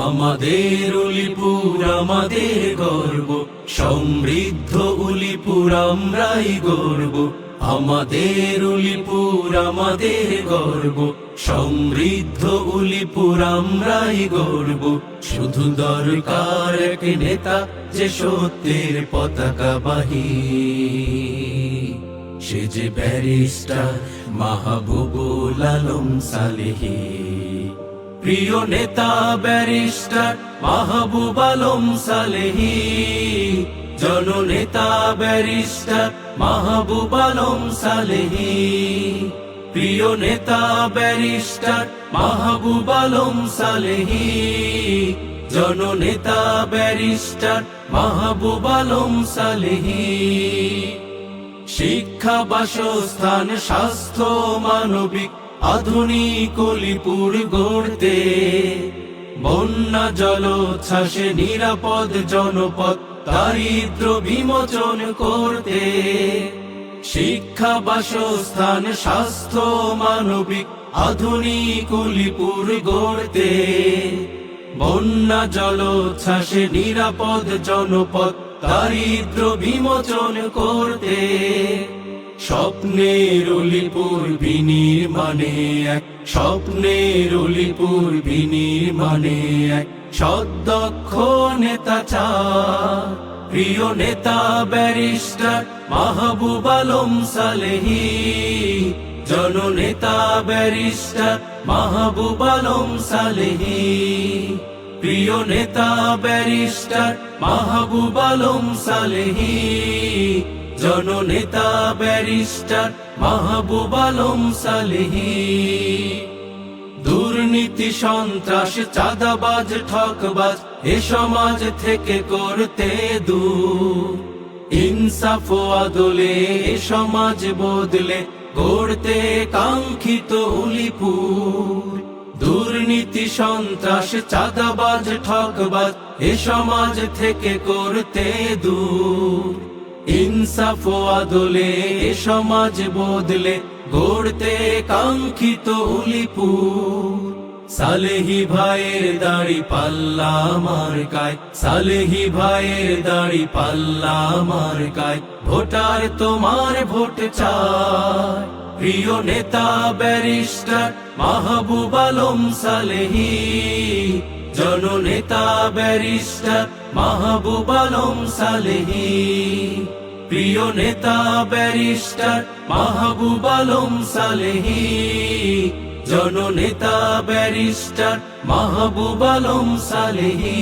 আমাদের উলিপুর আমাদের গর্ব, সমৃদ্ধ উলিপুর আমরাই গর্ব। আমাদের উলিপুর আমাদের গর্ব, সমৃদ্ধ উলিপুর আমরাই গর্ব। শুধু দরকার এক নেতা যে সত্যের পতাকাবাহী, সে যে ব্যারিস্টার মাহবুবুল আলম সালেহী। প্রিয় নেতা ব্যারিস্টার মাহবুব আলম সালেহী, জননেতা ব্যারিস্টার মাহবুব আলম সালেহী। প্রিয় নেতা ব্যারিস্টার মাহবুব আলম সালেহী, জননেতা ব্যারিস্টার মাহবুব আলম সালেহী। শিক্ষা, বাসস্থান, স্বাস্থ্য, মানবিক আধুনিক উলিপুর গড়তে, বন্যা জলোচ্ছ্বাসে নিরাপদ জনপদ দারিদ্র বিমোচন করতে। শিক্ষা, বাসস্থান, স্বাস্থ্য, মানবিক আধুনিক উলিপুর গড়তে, বন্যা জলোচ্ছ্বাসে নিরাপদ জনপদ দারিদ্র বিমোচন করতে। স্বপ্নের উলিপুর বিনির্মাণে এক, স্বপ্নের উলিপুর বিনির্মাণে এক সদক্ষ নেতা চায়। প্রিয় নেতা ব্যারিস্টার মাহবুব আলম সালেহী, জননেতা ব্যারিস্টার মাহবুব আলম সালেহী। প্রিয় নেতা ব্যারিস্টার মাহবুব আলম সালেহী, জননেতা ব্যারিস্টার মাহবুব আলম সালেহী। দুর্নীতি, সন্ত্রাস, চাঁদাবাজ, ঠকবাজ এ সমাজ থেকে করতে দূর। ইনসাফ ও আদলে এ সমাজ বদলে গড়তে কাঙ্ক্ষিত উলিপুর। দুর্নীতি, সন্ত্রাস, চাঁদাবাজ, ঠকবাজ এ সমাজ থেকে করতে দূর। ইনসাফ ও আদলে এ সমাজ বদলে গড়তে কাঙ্ক্ষিত উলিপুর। সালেহী ভাইয়ের দাড়ি পাল্লা মার্কায়, সালেহী ভাইয়ের দাড়ি পাল্লা মার্কায় ভোটার তোমার ভোট চায়। প্রিয় নেতা ব্যারিস্টার মাহবুব আলম সালেহী, জননেতা ব্যারিস্টার মাহবুব আলম সালেহী। প্রিয় নেতা ব্যারিস্টার মাহবুব আলম সালেহী, জননেতা ব্যারিস্টার মাহবুব আলম সালেহী।